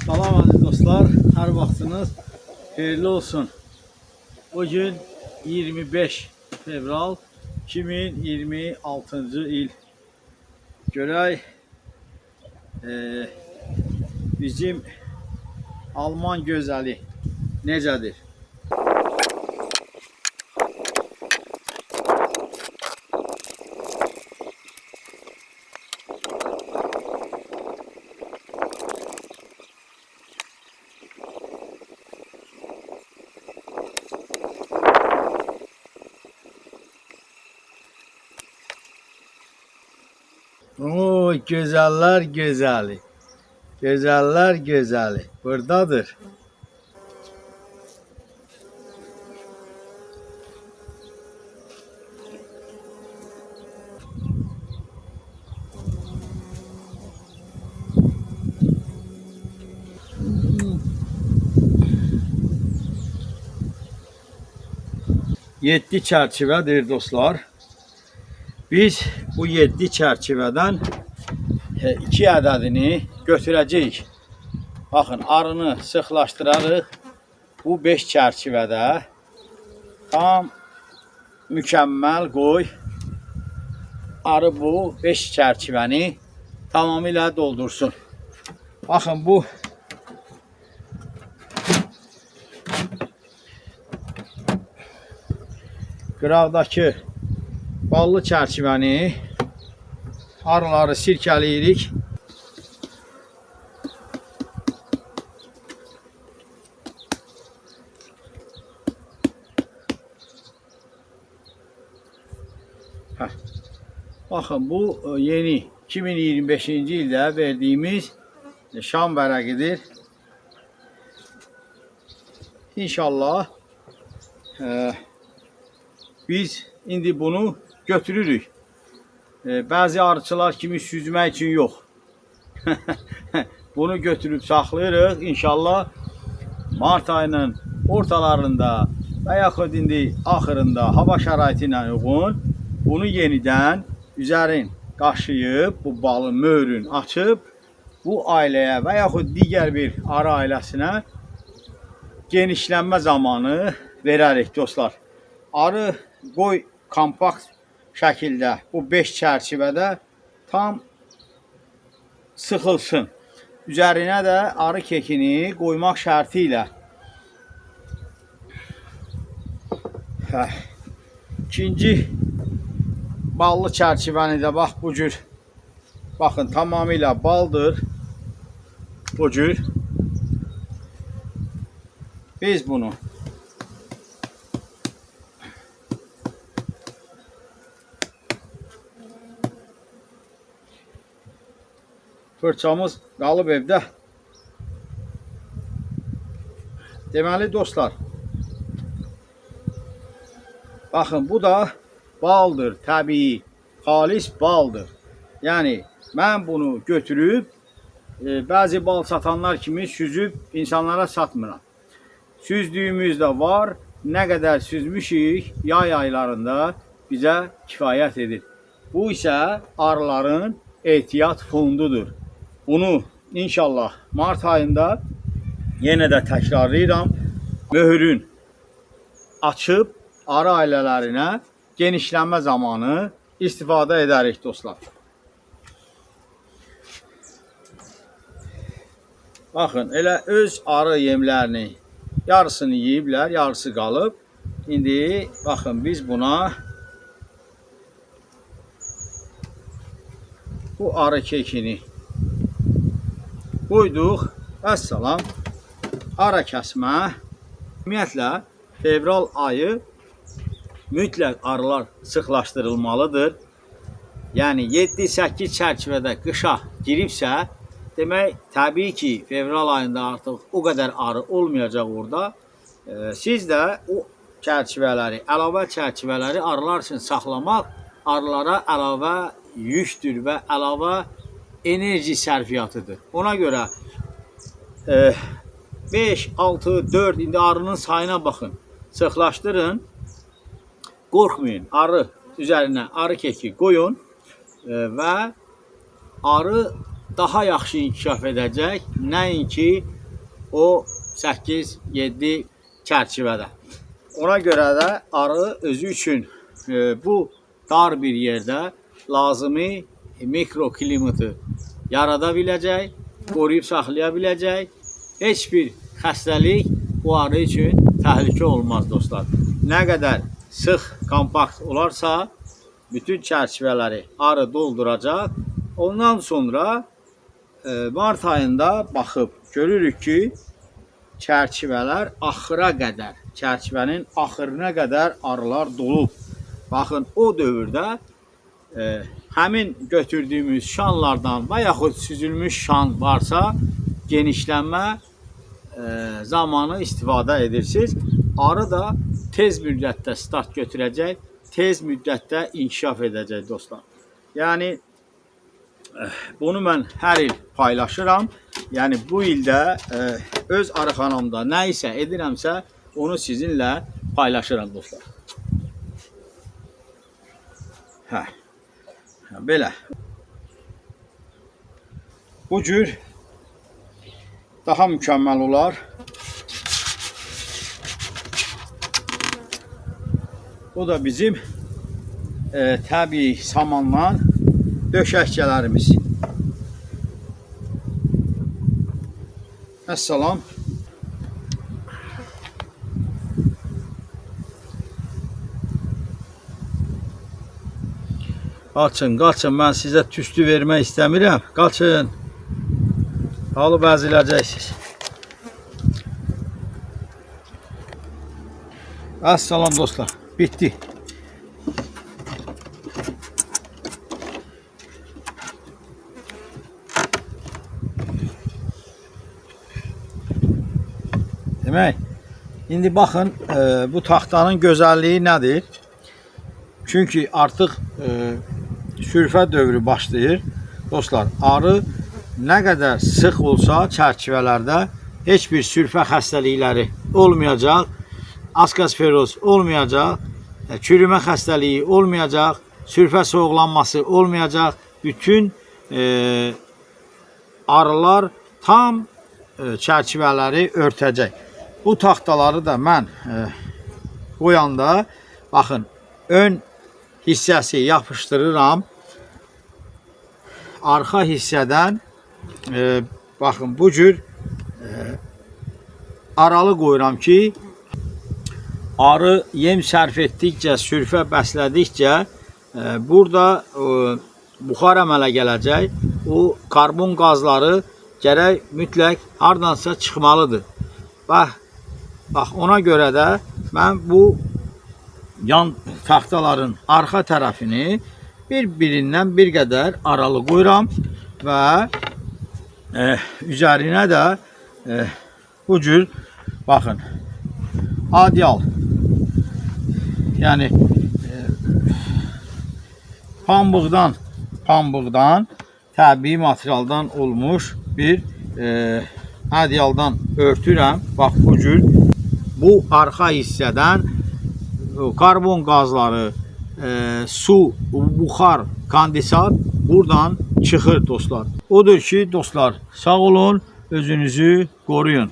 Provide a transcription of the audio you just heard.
Salam aziz dostlar, hər vaxtınız xeyirli olsun. Bugün 25 fevral 2026-cı il. Görək bizim Alman gözəli necədir? O gözəller gözəli. Gözəller gözəli. Buradadır. Yedi çərçivədir dostlar. Biz bu 7 çərçivədən 2 ədədini götürəcəyik. Baxın, arını sıxlaşdırarıq. Bu 5 çərçivədə tam mükəmməl qoy. Arı bu 5 çərçivəni tamamilə doldursun. Baxın, bu qıraqdakı ballı çərçivəni arıları sirkələyirik. Baxın, bu yeni 2025-ci ildə verdiyimiz şam vərəqidir. İnşallah biz indi bunu götürürük. Bəzi arıçılar kimi süzmək üçün yox. Bunu götürüb saxlayırıq. İnşallah mart ayının ortalarında və yaxud indi axırında hava şəraiti ilə uyğun bunu yenidən üzərin qaşıyıb, bu balın möhrün açıb bu ailəyə və yaxud digər bir arı ailəsinə genişlənmə zamanı verərik dostlar. Arı qoy kompakt şəkildə bu 5 çərçivədə tam sıxılsın. Üzərinə də arı kekini qoymaq şərti ilə. İkinci ballı çərçivəni də bax bu cür. Baxın, tamamilə baldır. Bu cür. Biz bunu fırçamız qalıb evdə. Deməli dostlar, baxın, bu da baldır, təbii, xalis baldır. Yəni, mən bunu götürüb, bəzi bal satanlar kimi süzüb insanlara satmıram. Süzdüyümüz də var, nə qədər süzmüşük, yay aylarında bizə kifayət edir. Bu isə arıların ehtiyat fondudur. Bunu inşallah mart ayında yenə də təkrarlayıram. Möhrün açıb arı ailələrinə genişlənmə zamanı istifadə edərik dostlar. Baxın, elə öz arı yemlərini yarısını yeyiblər, yarısı qalıb. İndi baxın, biz buna bu arı kekini qoyduq. Vəssalam. Ara kəsmə. Ümumiyyətlə, fevral ayı mütləq arılar sıxlaşdırılmalıdır. Yəni 7-8 çərçivədə qışa giribsə, demək təbii ki, fevral ayında artıq o qədər arı olmayacaq orada. Siz də o çərçivələri, əlavə çərçivələri arılar üçün saxlamaq arılara əlavə yükdür və əlavə enerji sərfiyatıdır. Ona görə 5, 6, 4 indi arının sayına baxın. Sıxlaşdırın. Qorxmayın. Arı üzərinə arı keki qoyun və arı daha yaxşı inkişaf edəcək. Nəinki o 8-7 çərçivədə. Ona görə də arı özü üçün bu dar bir yerdə lazımi mikroklimati yarada biləcək, qoruyub saxlaya biləcək. Heç bir xəstəlik bu arı üçün təhlükə olmaz dostlar. Nə qədər sıx, kompakt olarsa bütün çərçivələri arı dolduracaq. Ondan sonra mart ayında baxıb görürük ki, çərçivələr axıra qədər, çərçivənin axırına qədər arılar dolub. Baxın, o dövrdə həmin götürdüyümüz şanlardan və yaxud süzülmüş şan varsa genişlənmə zamanı istifadə edirsiniz. Arı da tez müddətdə start götürəcək, tez müddətdə inkişaf edəcək dostlar. Yəni bunu mən hər il paylaşıram. Yəni bu ildə öz arıxanamda nə isə edirəmsə onu sizinlə paylaşıram dostlar. Belə. Bu cür daha mükəmməl olar. Bu da bizim təbii samanla döşəkçələrimiz. Əssalam. Qaçın, qaçın. Mən sizə tüstü vermək istəmirəm. Qaçın. Alıb əziləcəksiniz. Əssalam dostlar. Bitdi. Demək, indi baxın, bu taxtanın gözəlliyi nədir? Çünki artıq sürfə dövrü başlayır. Dostlar, arı nə qədər sıx olsa çərçivələrdə heç bir sürfə xəstəlikləri olmayacaq, askosferoz olmayacaq, çürümə xəstəliyi olmayacaq, sürfə soğuqlanması olmayacaq. Bütün arılar tam çərçivələri örtəcək. Bu taxtaları da mən qoyanda, baxın, ön hissəsi yapışdırıram. Arxa hissədən baxın bu cür aralı qoyuram ki, arı yem sərf etdikcə, sürfə bəslədikcə burada buxar əmələ gələcək. O karbon qazları gərək mütləq hardansa çıxmalıdır. Bax, ona görə də mən bu yan taxtaların arxa tərəfini bir-birindən bir qədər aralı qoyuram və üzərinə də bu cür, baxın, adyal, yəni pambıqdan, təbii materialdan olmuş bir adyaldan örtürəm. Bax, bu cür, bu arxa hissədən karbon qazları, su, buxar, kondensat buradan çıxır dostlar. Odur ki, dostlar, sağ olun, özünüzü qoruyun.